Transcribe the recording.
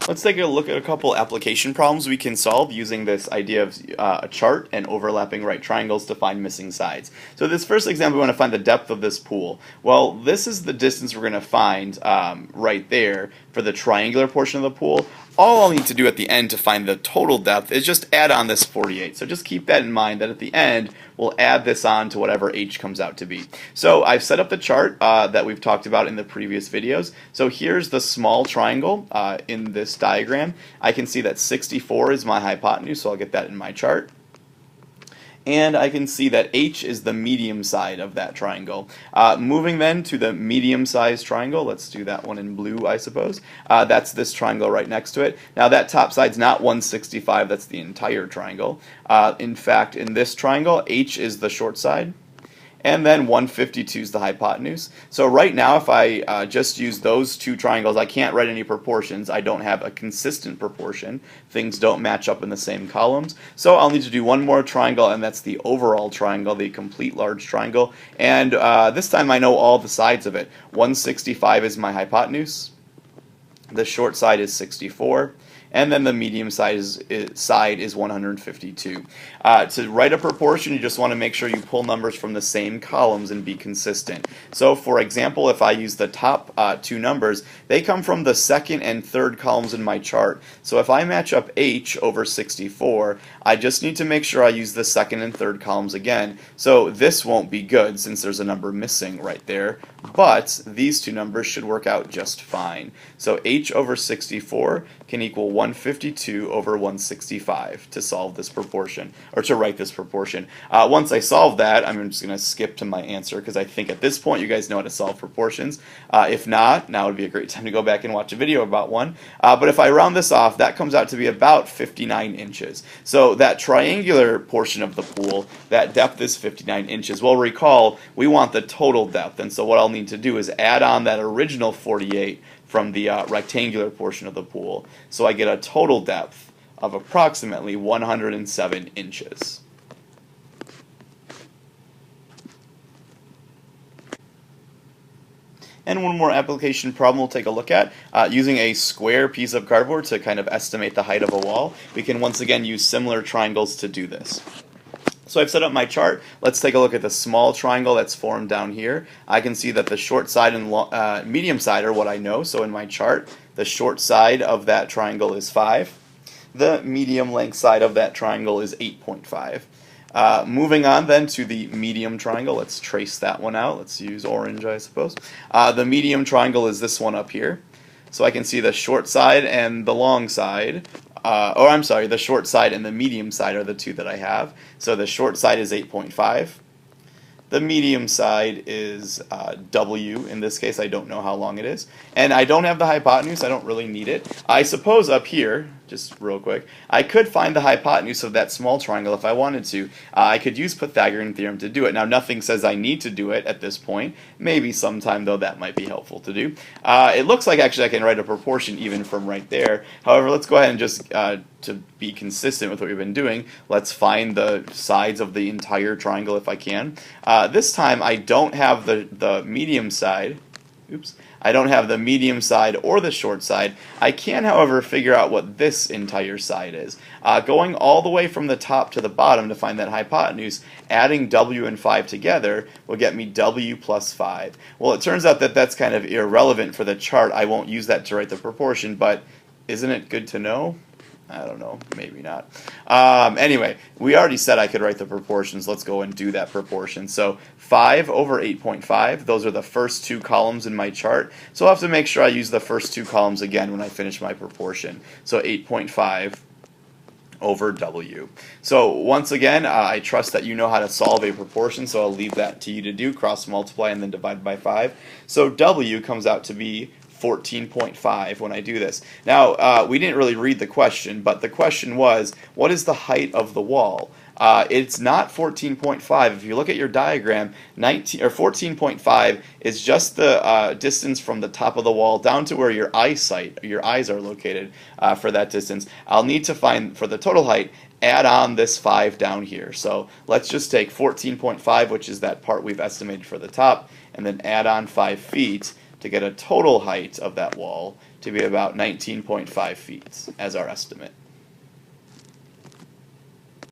Let's take a look at a couple application problems we can solve using this idea of a chart and overlapping right triangles to find missing sides. So this first example, we want to find the depth of this pool. Well, this is the distance we're going to find right there for the triangular portion of the pool. All I'll need to do at the end to find the total depth is just add on this 48. So just keep that in mind that at the end, we'll add this on to whatever h comes out to be. So I've set up the chart that we've talked about in the previous videos. So here's the small triangle in this diagram. I can see that 64 is my hypotenuse, so I'll get that in my chart. And I can see that h is the medium side of that triangle. Moving then to the medium-sized triangle, let's do that one in blue, I suppose. That's this triangle right next to it. Now that top side's not 165, that's the entire triangle. In fact, in this triangle, h is the short side. And then 152 is the hypotenuse. So right now, if I just use those two triangles, I can't write any proportions. I don't have a consistent proportion. Things don't match up in the same columns. So I'll need to do one more triangle, and that's the overall triangle, the complete large triangle. And this time I know all the sides of it. 165 is my hypotenuse. The short side is 64. And then the medium side is 152. To write a proportion, you just want to make sure you pull numbers from the same columns and be consistent. So for example, if I use the top two numbers, they come from the second and third columns in my chart. So if I match up h over 64, I just need to make sure I use the second and third columns again. So this won't be good since there's a number missing right there, but these two numbers should work out just fine. So h over 64 can equal 152 over 165 to solve this proportion, or to write this proportion. Once I solve that, I'm just going to skip to my answer because I think at this point you guys know how to solve proportions. If not, now would be a great time to go back and watch a video about one. But if I round this off, that comes out to be about 59 inches. So that triangular portion of the pool, that depth is 59 inches. Well, recall, we want the total depth, and so what I'll need to do is add on that original 48 from the rectangular portion of the pool. So I get a total depth of approximately 107 inches. And one more application problem we'll take a look at. Using a square piece of cardboard to kind of estimate the height of a wall, we can once again use similar triangles to do this. So I've set up my chart. Let's take a look at the small triangle that's formed down here. I can see that the short side and medium side are what I know. So in my chart, the short side of that triangle is 5. The medium length side of that triangle is 8.5. Moving on then to the medium triangle. Let's trace that one out. Let's use orange, I suppose. The medium triangle is this one up here. So I can see the short side and the long side. The short side and the medium side are the two that I have. So the short side is 8.5. The medium side is W. In this case, I don't know how long it is. And I don't have the hypotenuse. I don't really need it. I suppose up here, just real quick, I could find the hypotenuse of that small triangle if I wanted to. I could use Pythagorean theorem to do it. Now, nothing says I need to do it at this point. Maybe sometime, though, that might be helpful to do. It looks like actually I can write a proportion even from right there. However, let's go ahead and just, to be consistent with what we've been doing, let's find the sides of the entire triangle if I can. This time, I don't have the medium side. Oops. I don't have the medium side or the short side. I can, however, figure out what this entire side is. Going all the way from the top to the bottom to find that hypotenuse, adding W and 5 together will get me W plus 5. Well, it turns out that that's kind of irrelevant for the chart. I won't use that to write the proportion, but isn't it good to know? I don't know, maybe not. Anyway, we already said I could write the proportions. Let's go and do that proportion. So 5 over 8.5, those are the first two columns in my chart. So I'll have to make sure I use the first two columns again when I finish my proportion. So 8.5 over W. So once again, I trust that you know how to solve a proportion, so I'll leave that to you to do, cross multiply and then divide by 5. So W comes out to be 14.5 when I do this. Now, we didn't really read the question, but the question was, what is the height of the wall? It's not 14.5. If you look at your diagram, 14.5 is just the distance from the top of the wall down to where your eyes are located for that distance. I'll need to find, for the total height, add on this 5 down here. So let's just take 14.5, which is that part we've estimated for the top, and then add on 5 feet to get a total height of that wall to to be about 19.5 feet as our estimate.